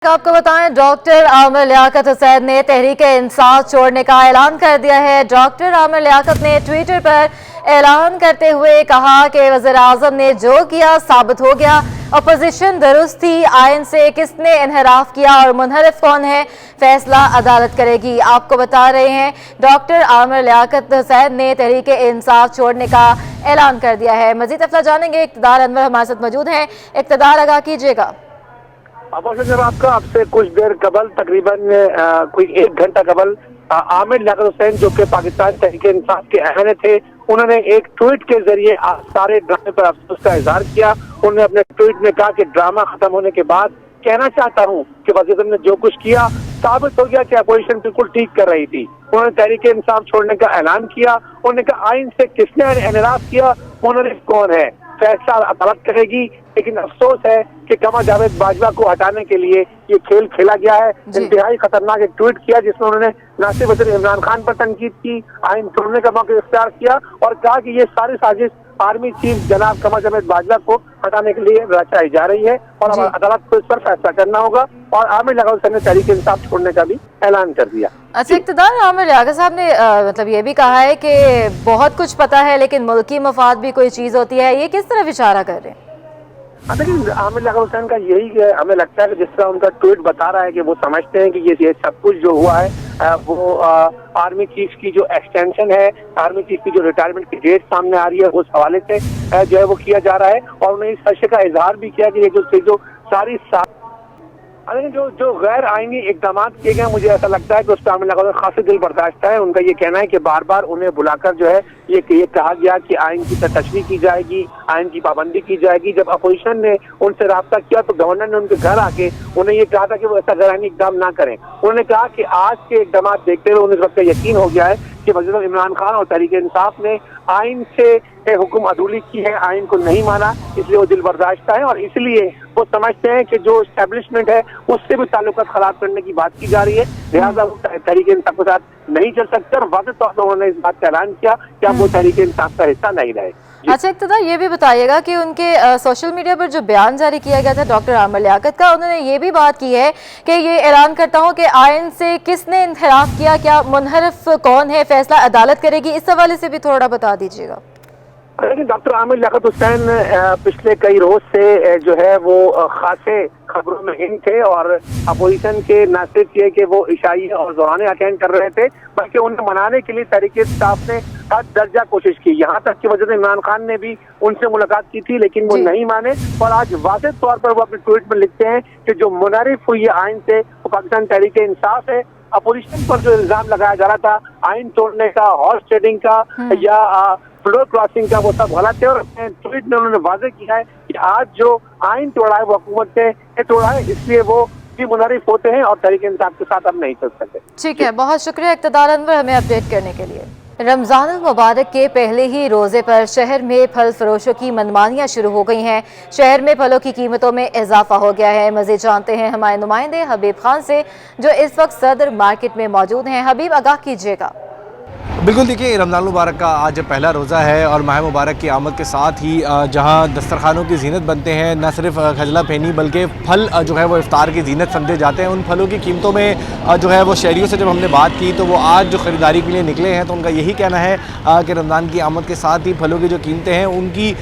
आपको बताएं, डॉक्टर आमिर लियाकत हुसैन ने तहरीक इंसाफ छोड़ने का ऐलान कर दिया है। डॉक्टर आमिर लियाकत ने ट्विटर पर ऐलान करते हुए कहा कि वज़ीर आज़म ने जो किया साबित हो गया, अपोजिशन दुरुस्त थी, आइन से किसने इनहराफ किया और मुनहरिफ कौन है, फैसला अदालत करेगी। आपको बता रहे हैं, डॉक्टर आमिर लियाकत हुसैन ने तहरीक इंसाफ छोड़ने का ऐलान कर दिया है। मजीद तफसीलात जानेंगे, इक़्तिदार अनवर हमारे साथ मौजूद हैं। इक़्तिदार, आगाह कीजिएगा। आपसे कुछ देर कबल तकरीबन कोई 1 घंटा कबल आमिर लियाकत हुसैन जो कि पाकिस्तान तहरीक इंसाफ के अहम थे, उन्होंने एक ट्वीट के जरिए सारे ड्रामे पर अफसोस का इजहार किया। उन्होंने अपने ट्वीट में कहा कि ड्रामा खत्म होने के बाद कहना चाहता हूं कि वज़ीर आज़म ने जो कुछ किया साबित हो गया कि अपोजिशन बिल्कुल ठीक कर रही थी। उन्होंने तहरीक इंसाफ छोड़ने का ऐलान किया। उन्होंने कहा आइन से किसने इनहराफ किया, मुनहरिफ कौन है, फैसला अदालत करेगी। लेकिन अफसोस है कि कमर जावेद बाजवा को हटाने के लिए ये खेल खेला गया है। इंतहाई खतरनाक एक ट्वीट किया जिसमें उन्होंने नासिर वज़ीर इमरान खान पर तनकीद की, आइन छोड़ने का मौका इख्तियार किया और कहा कि ये सारी साजिश आर्मी चीफ जनाब कमर जावेद बाजवा को हटाने के लिए रचाई जा रही है और अदालत को इस पर फैसला करना होगा। और आमिर लियाकत हुसैन ने तहरीक इंसाफ छोड़ने का भी ऐलान कर दिया। अच्छा, इक़्तिदार, आमिर लियाकत साहब ने मतलब ये भी कहा है कि बहुत कुछ पता है लेकिन मुल्की मफाद भी कोई चीज़ होती है, ये किस तरफ इशारा कर रहे हैं? लेकिन आमिर लियाकत हुसैन का यही हमें लगता है कि जिस तरह उनका ट्वीट बता रहा है कि वो समझते हैं कि ये सब कुछ जो हुआ है वो आर्मी चीफ की जो एक्सटेंशन है, आर्मी चीफ की जो रिटायरमेंट की डेट सामने आ रही है उस हवाले से जो है वो किया जा रहा है। और उन्होंने इस खदशे का इजहार भी किया कि ये जो सारी लेकिन जो गैर आईनी इकदाम किए गए, मुझे ऐसा लगता है कि उस पर आमिर लियाकत खासी दिल बर्दाश्त है। उनका ये कहना है कि बार बार उन्हें बुलाकर जो है ये कहा गया कि आइन की तशरीह की जाएगी, आइन की पाबंदी की जाएगी। जब अपोजिशन ने उनसे रब्ता किया तो गवर्नर ने उनके घर आके उन्हें ये कहा था कि वो ऐसा गैर आईनी इकदाम ना करें। उन्होंने कहा कि आज के इकदाम देखते हुए उन्हें इस वक्त यकीन हो गया है कि वज़ीर आज़म इमरान खान और तहरीक इंसाफ ने आइन से हुक्म अदूली की है, आइन को नहीं माना, इसलिए वो दिल बर्दाश्त है और इसलिए वो समझते हैं कि जो एस्टेब्लिशमेंट है उससे भी ताल्लुकात खराब करने की बात की जा रही है। लिहाजा वो तहरीक इंसाफ के साथ नहीं चल सकते और वाज़ेह तौर पर उन्होंने इस बात का ऐलान किया कि अब वो तहरीक इंसाफ का हिस्सा नहीं रहे। अच्छा, इक़्तिदार, ये भी बताइएगा कि उनके सोशल मीडिया पर जो बयान जारी किया गया था डॉक्टर आमिर लियाकत का, उन्होंने ये भी बात की है कि ये ऐलान करता हूँ कि आइन से किसने इनहराफ किया, क्या मुनहरिफ कौन है, फैसला अदालत करेगी। इस हवाले से भी थोड़ा बता दीजिएगा। लेकिन डॉक्टर आमिर लियाकत हुसैन पिछले कई रोज से जो है वो खासे खबरों में इन थे और अपोजिशन के न सिर्फ ये कि वो इशाई और दौराने अटेंड कर रहे थे, बल्कि उन्हें मनाने के लिए तहरीक इंसाफ ने हर दर्जा कोशिश की। यहाँ तक कि वज़ीर इमरान खान ने भी उनसे मुलाकात की थी लेकिन वो नहीं माने और आज वाज़ेह तौर पर वो अपने ट्वीट में लिखते हैं कि जो मुनहरिफ हुई है आइन से वो पाकिस्तान तहरीक इंसाफ है। अपोजिशन पर जो इल्जाम लगाया जा रहा था आइन तोड़ने का, हॉर्स ट्रेडिंग का या फ्लोर क्रॉसिंग का, वो सब गलत है। और अपने ट्वीट में उन्होंने वाज़ेह किया है कि आज जो आइन तोड़ा है वो हुकूमत ने तोड़ा है, इसलिए वो भी मुनहरिफ होते हैं और तहरीक इंसाफ के साथ अब नहीं चल सकते। ठीक है, बहुत शुक्रिया इक़्तिदार अनवर हमें अपडेट करने के लिए। रमज़ान मुबारक के पहले ही रोज़े पर शहर में फल फरोशों की मनमानियाँ शुरू हो गई हैं। शहर में फलों की कीमतों में इजाफा हो गया है। मज़ीद जानते हैं हमारे नुमाइंदे हबीब खान से जो इस वक्त सदर मार्केट में मौजूद हैं। हबीब, आगाह कीजिएगा। बिल्कुल, देखिए, रमज़ान मुबारक का आज पहला रोज़ा है और माह मुबारक की आमद के साथ ही जहां दस्तरखानों की जीनत बनते हैं, न सिर्फ खजला फैनी बल्कि फल जो है वो इफ्तार की जीनत समझे जाते हैं। उन फलों की कीमतों में जो है वो शहरियों से जब हमने बात की तो वो आज जो ख़रीदारी के लिए निकले हैं तो उनका यही कहना है कि रमज़ान की आमद के साथ ही फलों की जो कीमतें हैं उनकी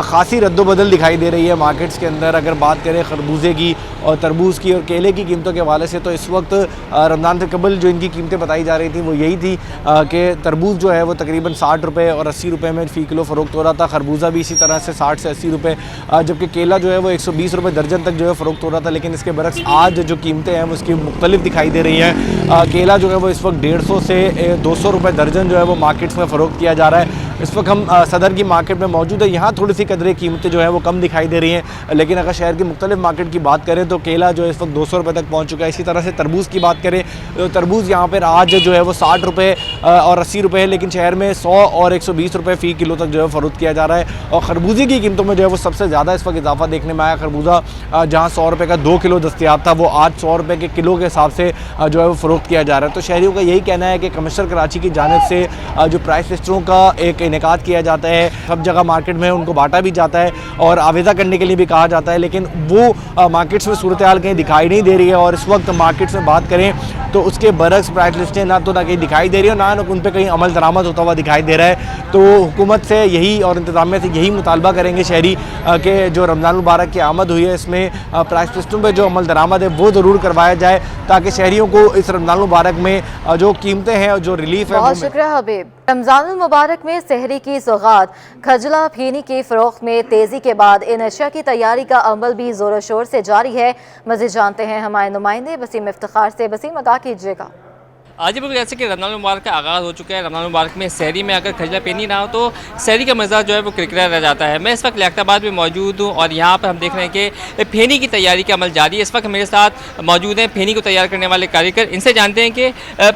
खासी रद्दोबदल दिखाई दे रही है मार्केट्स के अंदर। अगर बात करें खरबूजे की और तरबूज की और केले की कीमतों के हवाले से तो इस वक्त रमज़ान से कबल जो इनकी कीमतें बताई जा रही थी वो यही थी कि तरबूज जो है वो तकरीबन 60 रुपये और 80 रुपये में फ़ी किलो फ़रोख्त हो रहा था। खरबूजा भी इसी तरह से 60 से 80 रुपये, जबकि केला जो है वो 120 रुपये दर्जन तक जो है फ़रोख्त हो रहा था। लेकिन इसके बरक्स आज जो कीमतें हैं उसकी मुख्तलिफ दिखाई दे रही हैं। केला जो है वो इस वक्त 150 से 200 रुपये दर्जन जो है वो मार्केट्स में फ़रोख्त किया जा रहा है। इस वक्त हम सदर की मार्केट में मौजूद है। यहाँ थोड़ी सी कदरे कीमतें जो है वो कम दिखाई दे रही हैं, लेकिन अगर शहर की मुख्तलिफ मार्केट की बात करें तो केला जो है इस वक्त 200 रुपये तक पहुँच चुका है। इसी तरह से तरबूज की बात करें तो तरबूज यहाँ पर आज जो है वो 60 रुपये और 80 रुपये है, लेकिन शहर में 100 और 120 रुपये फ़ी किलो तक जो है फ़रोख्त किया जा रहा है। और खरबूजे की कीमतों में जो है वो सबसे ज़्यादा इस वक्त इजाफा देखने में आया। खरबूजा जहाँ 100 रुपये का 2 किलो दस्तियाब था वो आज 100 रुपये के किलो के हिसाब से जो है वो फ़रोख्त किया जा रहा है। तो शहरियों का यही कहना है कि कमिश्नर कराची की जानिब से जो प्राइस लिस्टरों का एक इनेकाद किया जाता है, सब जगह मार्केट में उनको बांटा भी जाता है और आवेज़ा करने के लिए भी कहा जाता है, लेकिन वो मार्केट्स में सूरत हाल कहीं दिखाई नहीं दे रही है। और इस वक्त मार्केट्स में बात करें तो उसके बरक्स प्राइस लिस्टें ना कहीं दिखाई दे रही है, ना उन पर कहीं अमल दरामद होता हुआ दिखाई दे रहा है। तो हुकूमत से यही और इंतज़ामिया से यही मुतालबा करेंगे शहरी के जो रमज़ान मुबारक की आमद हुई है, इसमें प्राइस लिस्टों पर जो अमल दरामद है वो ज़रूर करवाया जाए, ताकि शहरियों को इस रमज़ान मुबारक में जो कीमतें हैं और जो रिलीफ है। बहुत शुक्रिया हबीब। रमज़ान मुबारक में सहरी की सौगात खजला फीनी की फ़रोख्त में तेज़ी के बाद इन अशिया की तैयारी का अमल भी ज़ोर शोर से जारी है। मज़ीद जानते हैं हमारे नुमाइंदे वसीम इफ्तिखार से। वसीम, आगाह कीजिएगा। आज बिल्कुल जैसे कि रमज़ान मुबारक का आगाज़ हो चुका है। रमज़ान मुबारक में सहरी में अगर खजला पेनी ना हो तो सहरी का मज़ा जो है वो किरकिरा रह जाता है। मैं इस वक्त लियाकताबाद में मौजूद हूँ और यहाँ पर हम देख रहे हैं कि फेनी की तैयारी का अमल जारी है। इस वक्त मेरे साथ मौजूद हैं फेनी को तैयार करने वाले कारीगर। इनसे जानते हैं कि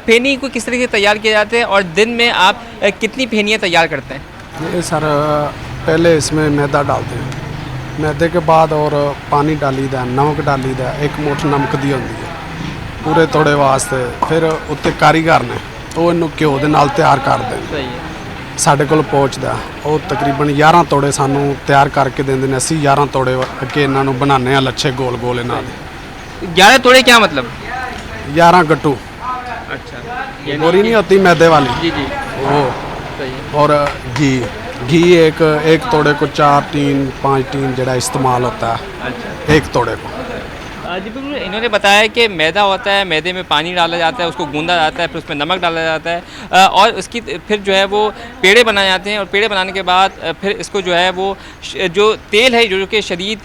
फेनी को किस तरीके से तैयार किए जाते हैं और दिन में आप कितनी फेनियाँ तैयार करते हैं? ये सर पहले इसमें मैदा डालते हैं, मैदे के बाद और पानी डाली दा, नमक डाली दा, एक मुठ नमक दी होंदी है पूरे तोड़े वास्ते। फिर उत्ते कारीगर ने वो इनू घ्यो दे नाल तैयार कर दें। साढ़े कोल पहुँचता वो तकरीबन 11 तोड़े सानू तैयार करके देंदे ने। असीं 11 तोड़े अगे इन्हां नू बनाने आ लच्छे गोल गोल इन्हां दे। 11 तोड़े क्या मतलब? 11 गट्टू। अच्छा, बोरी नहीं होती मैदे वाली जी जी, वो। और घी एक तोड़े को 4 टीन 5 टीन जड़ा इस्तेमाल होता है। अच्छा, एक तोड़े को। जी बिल्कुल। इन्होंने बताया कि मैदा होता है, मैदे में पानी डाला जाता है, उसको गूंदा जाता है, फिर उसमें नमक डाला जाता है और उसकी फिर जो है वो पेड़े बनाए जाते हैं और पेड़े बनाने के बाद फिर इसको जो है वो जो तेल है जो कि शदीद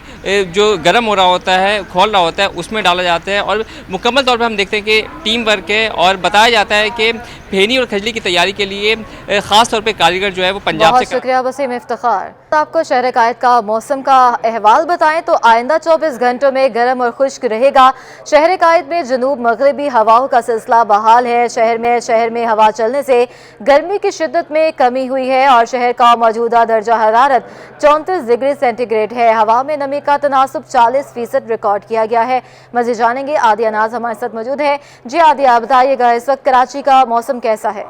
जो गर्म हो रहा होता है, खौल रहा होता है, उसमें डाला जाता है और मुकम्मल तौर पर हम देखते हैं कि टीम वर्क है। और बताया जाता है कि फेनी और खजली की तैयारी के लिए ख़ास तौर पे कारीगर जो है वो पंजाब से। शुक्रिया वसीम इफ्तिखार। आपको शहर कायद का मौसम का अहवाल बताएं तो आइंदा 24 घंटों में गर्म और खुश्क रहेगा। शहर कायद में जनूब मगरबी हवाओं का सिलसिला बहाल है। शहर में हवा चलने से गर्मी की शिद्दत में कमी हुई है और शहर का मौजूदा दर्जा हरारत 34 डिग्री सेंटीग्रेड है। हवा में नमी का तनासुब 40% रिकॉर्ड किया गया है। मज़ीद जानेंगे, आदिया नाज हमारे साथ मौजूद है। जी आदिया, बताइएगा इस वक्त कराची का मौसम कैसा है?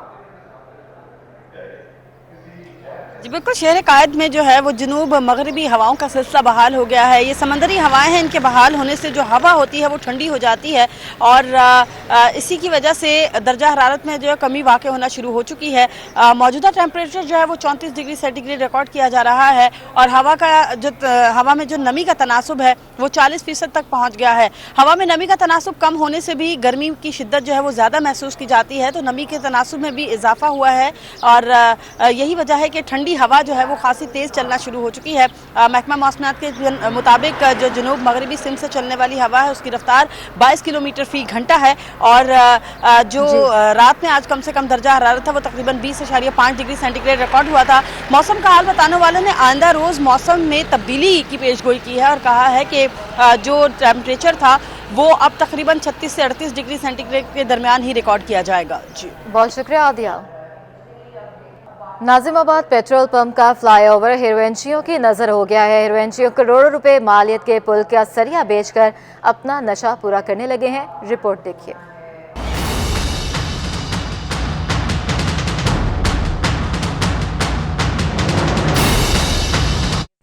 जी बिल्कुल, शहर कायद में जो है वो जनूब मगरबी हवाओं का सिलसिला बहाल हो गया है। ये समंदरी हवाएं हैं, इनके बहाल होने से जो हवा होती है वो ठंडी हो जाती है और इसी की वजह से दर्जा हरारत में जो है कमी वाक़ होना शुरू हो चुकी है। मौजूदा टेम्परेचर जो है वो 34 डिग्री सेंटीग्रेड रिकॉर्ड किया जा रहा है और हवा में जो नमी का तनासुब है वो 40% तक पहुँच गया है। हवा में नमी का तनासुब कम होने से भी गर्मी की शिद्दत जो है वो ज़्यादा महसूस की जाती है, तो नमी के तनासुब में भी इजाफा हुआ है और यही वजह है कि ठंडी हवा जो है वो खासी तेज़ चलना शुरू हो चुकी है। महकमा मौसमियात के मुताबिक जो जनूब मगरबी सिंध से चलने वाली हवा है उसकी रफ्तार 22 किलोमीटर फी घंटा है और जो रात में आज कम से कम दर्जा हरारत था वो तकरीबन 20.5 डिग्री सेंटीग्रेड रिकॉर्ड हुआ था। मौसम का हाल बताने वालों ने आइंदा रोज़ मौसम में तब्दीली की पेशगोई की है और कहा है कि जो टेम्परेचर था वो अब तकरीबन 36 से 38 डिग्री सेंटीग्रेड के दरमियान ही रिकॉर्ड किया जाएगा। जी बहुत शुक्रिया आदिया। नाजिमाबाद पेट्रोल पंप का फ्लाईओवर हिरोइनचियों की नज़र हो गया है। हिरोइनचियों करोड़ों रुपए मालियत के पुल का सरिया बेचकर अपना नशा पूरा करने लगे हैं। रिपोर्ट देखिए।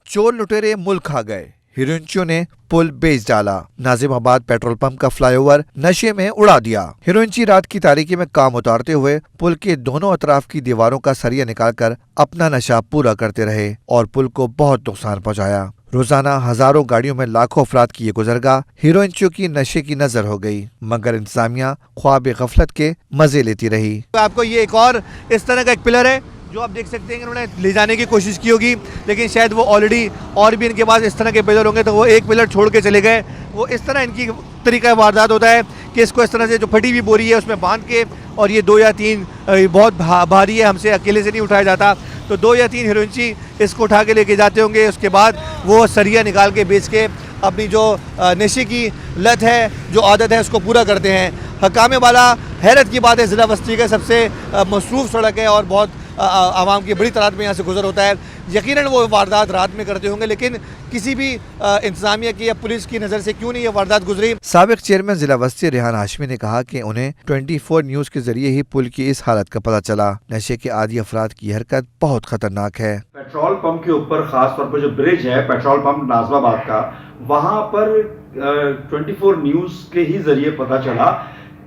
चोर लुटेरे मुल्क खा गए, हिरोइनचियों ने पुल बेच डाला। नाजिमाबाद पेट्रोल पंप का फ्लाईओवर नशे में उड़ा दिया। हिरोइनची रात की तारीकी में काम उतारते हुए पुल के दोनों अतराफ की दीवारों का सरिया निकालकर अपना नशा पूरा करते रहे और पुल को बहुत नुकसान पहुंचाया। रोजाना हजारों गाड़ियों में लाखों अफराद की ये गुजरगाह हिरोइनचियों की नशे की नजर हो गई, मगर इंतजामिया ख्वाब गफलत के मजे लेती रही। आपको ये एक और इस तरह का एक पिलर है जो आप देख सकते हैं कि उन्होंने ले जाने की कोशिश की होगी, लेकिन शायद वो ऑलरेडी और भी इनके पास इस तरह के पिलर होंगे तो वो एक पिलर छोड़ के चले गए। वो इस तरह इनकी तरीका वारदात होता है कि इसको इस तरह से जो फटी हुई बोरी है उसमें बांध के, और ये 2 या 3 बहुत भारी है, हमसे अकेले से नहीं उठाया जाता, तो 2 या 3 हिरोइनची इसको उठा के लेके जाते होंगे। उसके बाद वो सरिया निकाल के बेच के अपनी जो नशे की लत है, जो आदत है, उसको पूरा करते हैं। हकामे वाला हैरत की बात है, ज़िला बस्ती का सबसे मसरूफ़ सड़क है और बहुत आवाम की बड़ी तादाद में यहाँ से गुजर होता है। यकीनन वो वारदात रात में करते होंगे, लेकिन किसी भी इंतजामिया की या पुलिस की नज़र से क्यों नहीं ये वारदात गुजरी। साबिक चेयरमैन जिला बस्ती रेहान हाशमी ने कहा कि उन्हें 24 न्यूज़ के जरिए ही पुल की इस हालत का पता चला। नशे के आदी अफराद की हरकत बहुत खतरनाक है। पेट्रोल पंप के ऊपर खास तौर पर जो ब्रिज है पेट्रोल पंप नाजमाबाद का, वहां पर 24 न्यूज़ के ही जरिए पता चला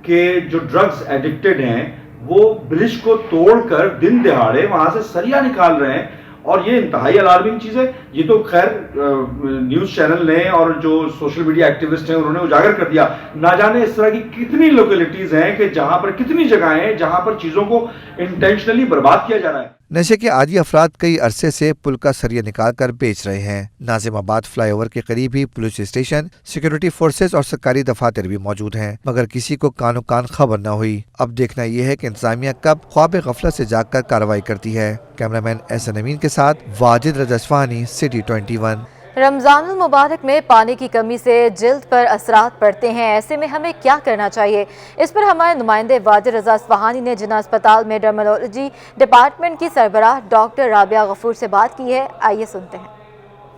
कि जो ड्रग्स एडिक्टेड हैं वो ब्रिज को तोड़कर दिन दिहाड़े वहां से सरिया निकाल रहे हैं, और ये इंतहाई अलार्मिंग चीज़ है। ये तो खैर न्यूज़ चैनल ने और जो सोशल मीडिया एक्टिविस्ट हैं उन्होंने उजागर कर दिया। ना जाने इस तरह की कितनी लोकेलिटीज़ हैं कि जहां पर कितनी जगहें हैं जहां पर चीज़ों को इंटेंशनली बर्बाद किया जा रहा है। नशे के आदी अफराद कई अरसे से पुल का सरिया निकाल कर बेच रहे हैं। नाजिमाबाद फ्लाईओवर के करीब ही पुलिस स्टेशन, सिक्योरिटी फोर्सेस और सरकारी दफातर भी मौजूद हैं, मगर किसी को कानो कान खबर न हुई। अब देखना यह है कि इंतजामिया कब ख्वाब गफलत से जागकर कार्रवाई करती है। कैमरामैन एहसन अमीन के साथ वाजिद रजा इस्फहानी, सिटी 21। रमज़ान मुबारक में पानी की कमी से जिल्द पर असरात पड़ते हैं, ऐसे में हमें क्या करना चाहिए? इस पर हमारे नुमाइंदे वाजिद रजा इस्फहानी ने जिला अस्पताल में डर्मेटोलॉजी डिपार्टमेंट की सरबराह डॉक्टर राबिया गफूर से बात की है। आइए सुनते हैं।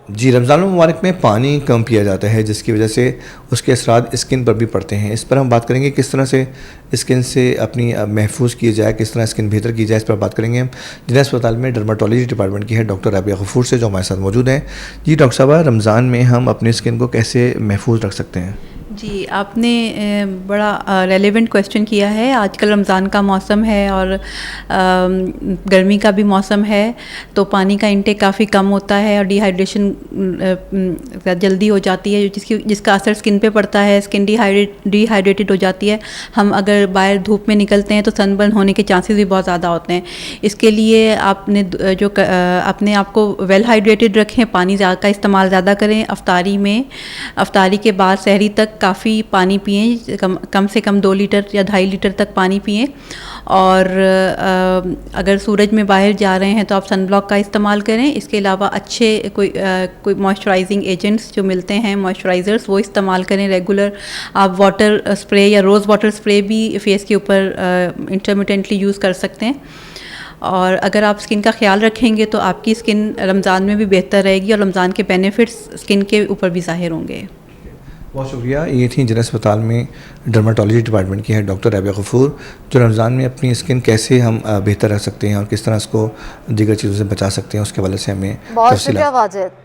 जी, रमज़ान मुबारक में पानी कम पिया जाता है, जिसकी वजह से उसके असरात स्किन पर भी पड़ते हैं। इस पर हम बात करेंगे किस तरह से स्किन से अपनी महफूज की जाए, किस तरह स्किन बेहतर की जाए, इस पर बात करेंगे हम। जिला अस्पताल में डर्मेटोलॉजी डिपार्टमेंट की है डॉक्टर राबिया गफूर से, जो हमारे साथ मौजूद हैं। जी डॉक्टर साहब, रमज़ान में हम अपनी स्किन को कैसे महफूज रख सकते हैं? जी, आपने बड़ा रेलेवेंट क्वेश्चन किया है। आजकल रमज़ान का मौसम है और गर्मी का भी मौसम है, तो पानी का इंटेक काफ़ी कम होता है और डिहाइड्रेशन जल्दी हो जाती है, जिसका असर स्किन पे पड़ता है। स्किन डिहाइड्रेटेड हो जाती है। हम अगर बाहर धूप में निकलते हैं तो सनबर्न होने के चांसेस भी बहुत ज़्यादा होते हैं। इसके लिए आपने अपने आप को वेल हाइड्रेटेड रखें, पानी का इस्तेमाल ज़्यादा करें। अफ्तारी के बाद सहरी तक काफ़ी पानी पिएं, कम से कम 2 लीटर या 2.5 लीटर तक पानी पिएं। और अगर सूरज में बाहर जा रहे हैं तो आप सन ब्लॉक का इस्तेमाल करें। इसके अलावा अच्छे कोई मॉइस्चराइजिंग एजेंट्स जो मिलते हैं, मॉइस्चराइज़र्स, वो इस्तेमाल करें रेगुलर। आप वाटर स्प्रे या रोज़ वाटर स्प्रे भी फेस के ऊपर इंटरमिटेंटली यूज़ कर सकते हैं। और अगर आप स्किन का ख्याल रखेंगे तो आपकी स्किन रमज़ान में भी बेहतर रहेगी और रमज़ान के बेनिफिट्स स्किन के ऊपर भी ज़ाहिर होंगे। बहुत शुक्रिया। ये थी जिला अस्पताल में डर्मेटोलॉजी डिपार्टमेंट की है डॉक्टर राबिया गफूर, जो रमज़ान में अपनी स्किन कैसे हम बेहतर रख सकते हैं और किस तरह इसको दीगर चीज़ों से बचा सकते हैं, उसके हवाले से हमें बहुत शुक्रिया वाजिद।